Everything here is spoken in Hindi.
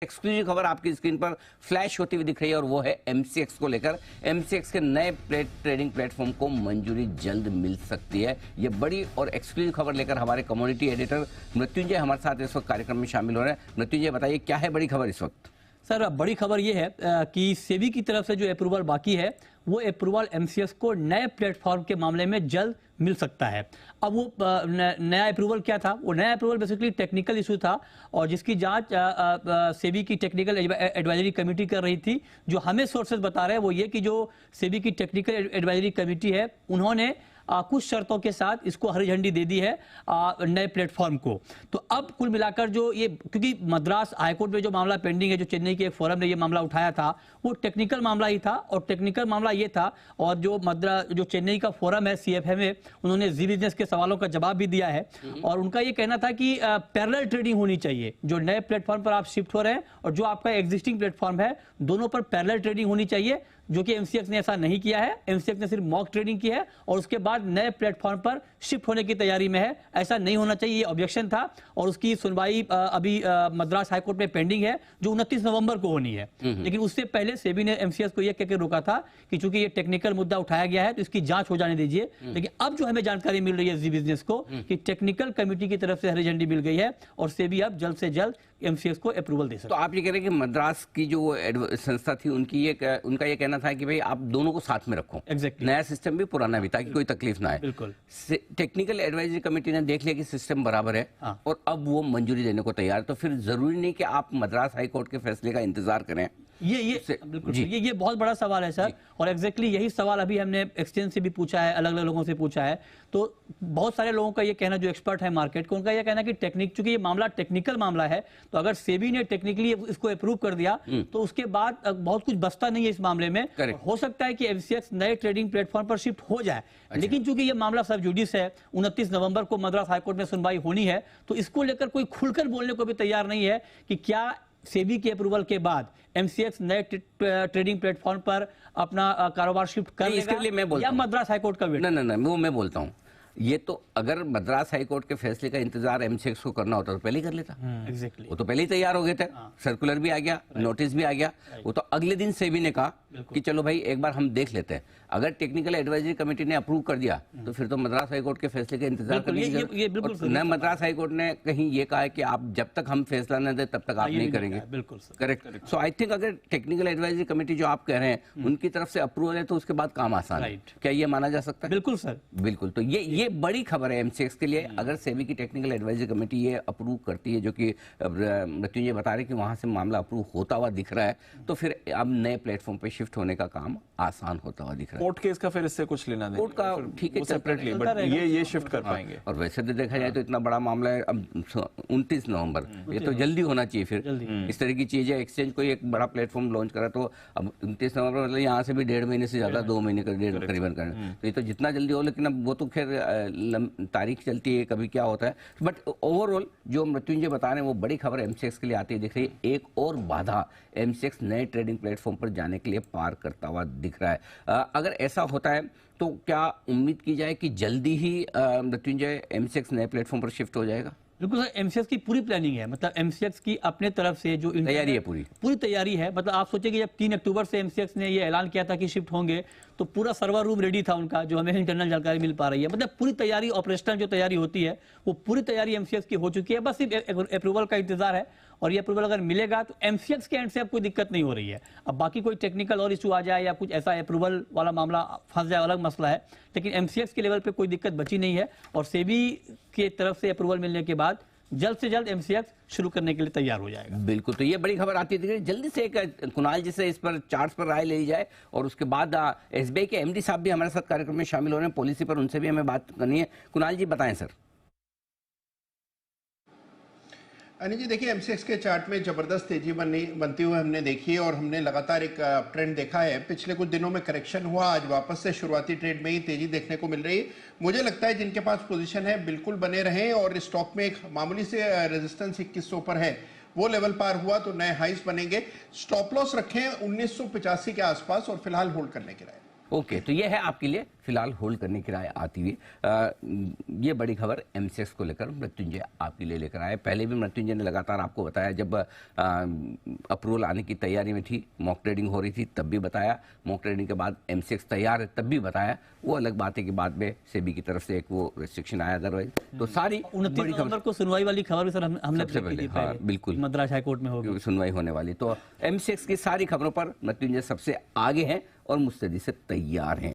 एक्सक्लूसिव खबर आपकी स्क्रीन पर फ्लैश होती हुई दिख रही है और वो है एमसीएक्स को लेकर। एमसीएक्स के नए ट्रेडिंग प्लेटफॉर्म को मंजूरी जल्द मिल सकती है। ये बड़ी और एक्सक्लूसिव खबर लेकर हमारे कम्युनिटी एडिटर मृत्युंजय हमारे साथ इस वक्त कार्यक्रम में शामिल हो रहे हैं। मृत्युंजय बताइए क्या है बड़ी खबर इस वक्त? सर बड़ी खबर ये है कि सेबी की तरफ से जो अप्रूवल बाकी है वो अप्रूवल एमसीएक्स को नए प्लेटफॉर्म के मामले में जल्द मिल सकता है। अब वो नया अप्रूवल क्या था? वो नया अप्रूवल बेसिकली टेक्निकल इशू था और जिसकी जांच सेबी की टेक्निकल एडवाइजरी कमेटी कर रही थी। जो हमें सोर्सेज बता रहे हैं वो ये कि जो सेबी की टेक्निकल एडवाइजरी कमेटी है उन्होंने कुछ शर्तों के साथ इसको हरी झंडी दे दी है नए प्लेटफॉर्म को। तो अब कुल मिलाकर जो ये, क्योंकि मद्रास हाईकोर्ट में जो मामला पेंडिंग है, जो चेन्नई के एक फोरम ने ये मामला उठाया था, वो टेक्निकल मामला ही था और टेक्निकल मामला ये था। और जो चेन्नई का फोरम है सीएफए, उन्होंने जी बिजनेस के सवालों का जवाब भी दिया है और उनका ये कहना था कि पैरेलल ट्रेडिंग होनी चाहिए। जो नए प्लेटफॉर्म पर आप शिफ्ट हो रहे हैं और जो आपका एग्जिस्टिंग प्लेटफॉर्म है, दोनों पर पैरेलल ट्रेडिंग होनी चाहिए, जो कि एमसीएक्स ने ऐसा नहीं किया है। एमसीएक्स ने सिर्फ मॉक ट्रेडिंग की है और उसके बाद नए प्लेटफॉर्म पर शिफ्ट होने की तैयारी में है। ऐसा नहीं होना चाहिए, ये ऑब्जेक्शन था और उसकी सुनवाई अभी मद्रास हाईकोर्ट में पेंडिंग है, जो 29 नवंबर को होनी है। लेकिन उससे पहले सेबी ने एमसीएक्स को यह कहकर रोका था कि चूंकि ये टेक्निकल मुद्दा उठाया गया है तो इसकी जांच हो जाने दीजिए। लेकिन अब जो हमें जानकारी मिल रही है जी बिजनेस को कि टेक्निकल कमेटी की तरफ से हरी झंडी मिल गई है और सेबी अब जल्द से जल्द एमसीएक्स को अप्रूवल दे सकते। तो आप ये कह रहे हैं कि मद्रास की जो संस्था थी उनका ये कहना था कि भाई आप दोनों को साथ में रखो। Exactly. नया सिस्टम भी पुराना भी, ताकि कोई तकलीफ ना आए। बिल्कुल। टेक्निकल एडवाइजरी कमेटी ने देख लिया कि सिस्टम बराबर है। हाँ। और अब वो मंजूरी देने को तैयार, तो फिर जरूरी नहीं कि आप मद्रास हाई कोर्ट के फैसले का इंतजार करें। बिल्कुल ये बहुत बड़ा सवाल है सर। और एग्जैक्टली यही सवाल अभी हमने एक्सचेंज से भी पूछा है, अलग अलग लोगों से पूछा है। तो बहुत सारे लोगों का ये कहना, जो एक्सपर्ट है मार्केट को, उनका ये कहना कि चूंकि ये मामला टेक्निकल मामला है, तो अगर सेबी ने टेक्निकली इसको अप्रूव कर दिया तो उसके बाद बहुत कुछ बचता नहीं है इस मामले में। हो सकता है कि एमसीएक्स नए ट्रेडिंग प्लेटफॉर्म पर शिफ्ट हो जाए। लेकिन चूंकि ये मामला सब जुडिस है, 29 नवंबर को मद्रास हाईकोर्ट में सुनवाई होनी है, तो इसको लेकर कोई खुलकर बोलने को भी तैयार नहीं है कि क्या सेबी के अप्रूवल के बाद एमसीएक्स नए ट्रेडिंग प्लेटफॉर्म पर अपना कारोबार शिफ्ट कर लेगा या मद्रास हाईकोर्ट का वेट। नहीं, वो मैं बोलता हूँ, ये तो अगर मद्रास हाईकोर्ट के फैसले का इंतजार एमसीएक्स को करना होता तो पहले ही कर लेता। एग्जैक्टली। वो तो पहले ही तैयार हो गए थे। सर्कुलर भी आ गया, नोटिस भी आ गया। वो तो अगले दिन सेबी ने कहा कि चलो भाई एक बार हम देख लेते हैं। अगर टेक्निकल एडवाइजरी कमेटी ने अप्रूव कर दिया तो फिर तो मद्रास हाईकोर्ट के फैसले का इंतजार करने। मद्रास हाईकोर्ट ने कहीं ये कहा है कि आप जब तक हम फैसला न दे तब तक आप नहीं करेंगे। बिल्कुल करेक्ट। सो आई थिंक अगर टेक्निकल एडवाइजरी कमेटी जो आप कह रहे हैं उनकी तरफ से अप्रूवल है तो उसके बाद काम आसान है। क्या ये माना जा सकता है? बिल्कुल सर, बिल्कुल। तो ये बड़ी खबर है एमसीएक्स के लिए। अगर सेबी की टेक्निकल एडवाइजरी कमेटी ये अप्रूव करती है, जो कि मृत्युंजय बता रहे कि वहां से मामला अप्रूव होता हुआ दिख रहा है, तो फिर अब नए प्लेटफॉर्म पे शिफ्ट होने का काम आसान होता हुआ दिख रहा है। कोर्ट केस का फिर इससे कुछ लेना नहीं, कोर्ट का ठीक है सेपरेटली, बट ये शिफ्ट कर पाएंगे। और वैसे तो देखा जाए तो इतना बड़ा मामला है, अब 29 नवंबर, ये तो जल्दी होना चाहिए। फिर इस तरह की चीजें, एक्सचेंज कोई एक बड़ा प्लेटफॉर्म लॉन्च करा तो अब 29 नवंबर मतलब यहाँ से भी 1.5 महीने से ज्यादा, 2 महीने करीबन करना, तो ये तो जितना जल्दी हो। लेकिन अब वो तो खैर तारीख चलती है, कभी क्या होता है। बट ओवरऑल जो मृत्युंजय बता रहे हैं वो बड़ी खबर एमसीएक्स के लिए आती है दिख रही है। एक और बाधा एमसीएक्स नए ट्रेडिंग प्लेटफॉर्म पर जाने के लिए पार करता हुआ दिख रहा है। अगर ऐसा होता है तो क्या उम्मीद की जाए कि जल्दी ही मृत्युंजय एमसीएक्स नए प्लेटफॉर्म पर शिफ्ट हो जाएगा? बिल्कुल सर, एमसीएक्स की पूरी प्लानिंग है। मतलब एमसीएक्स की अपने तरफ से जो तैयारी है, पूरी तैयारी है। मतलब आप सोचिए कि जब 3 अक्टूबर से एमसीएक्स ने ये ऐलान किया था कि शिफ्ट होंगे, तो पूरा सर्वर रूम रेडी था उनका, जो हमें इंटरनल जानकारी मिल पा रही है। मतलब पूरी तैयारी, ऑपरेशनल जो तैयारी होती है वो पूरी तैयारी एमसीएक्स की हो चुकी है। बस सिर्फ अप्रूवल का इंतजार है और ये अप्रूवल अगर मिलेगा तो एमसीएक्स के एंड से अब कोई दिक्कत नहीं हो रही है। अब बाकी कोई टेक्निकल और इशू आ जाए या कुछ ऐसा अप्रूवल वाला मामला फंस जाए, अलग मसला है। लेकिन एमसीएक्स के लेवल पे कोई दिक्कत बची नहीं है और सेबी की तरफ से अप्रूवल मिलने के बाद जल्द से जल्द एमसीएक्स शुरू करने के लिए तैयार हो जाएगा। बिल्कुल। तो ये बड़ी खबर आती है, जल्दी से एक कुणाल जी से इस पर चार्ट्स पर राय ले ली जाए और उसके बाद एसबीआई के एमडी साहब भी हमारे साथ कार्यक्रम में शामिल हो रहे हैं, पॉलिसी पर उनसे भी हमें बात करनी है। कुणाल जी बताएं सर। अनिल जी देखिए, एमसीएक्स के चार्ट में जबरदस्त तेजी बनती हुई हमने देखी है और हमने लगातार एक ट्रेंड देखा है। पिछले कुछ दिनों में करेक्शन हुआ, आज वापस से शुरुआती ट्रेड में ही तेजी देखने को मिल रही है। मुझे लगता है जिनके पास पोजीशन है बिल्कुल बने रहें और स्टॉक में एक मामूली से रेजिस्टेंस 2100 पर है, वो लेवल पार हुआ तो नए हाइस बनेंगे। स्टॉप लॉस रखें 1985 के आसपास और फिलहाल होल्ड करने की राय। ओके, तो ये है आपके लिए फिलहाल होल्ड करने की राय आती हुई ये बड़ी खबर एमसीएक्स को लेकर मृत्युंजय आपके लिए लेकर आए। पहले भी मृत्युंजय ने लगातार आपको बताया, जब अप्रूवल आने की तैयारी में थी, मॉक ट्रेडिंग हो रही थी, तब भी बताया, मॉक ट्रेडिंग के बाद एमसीएक्स तैयार है तब भी बताया। वो अलग बात है कि बाद में सेबी की तरफ से एक वो रिस्ट्रिक्शन आया, अदरवाइज तो सारी 29 बड़ी नवंबर को सुनवाई वाली खबर भी सर हमने सबसे ब्रेक की थी पहले, हाँ, पहले। बिल्कुल। मद्रास हाईकोर्ट में होगी सुनवाई होने वाली, तो एमसीएक्स की सारी खबरों पर मृत्युंजय सबसे आगे हैं और मुस्तैदी से तैयार हैं।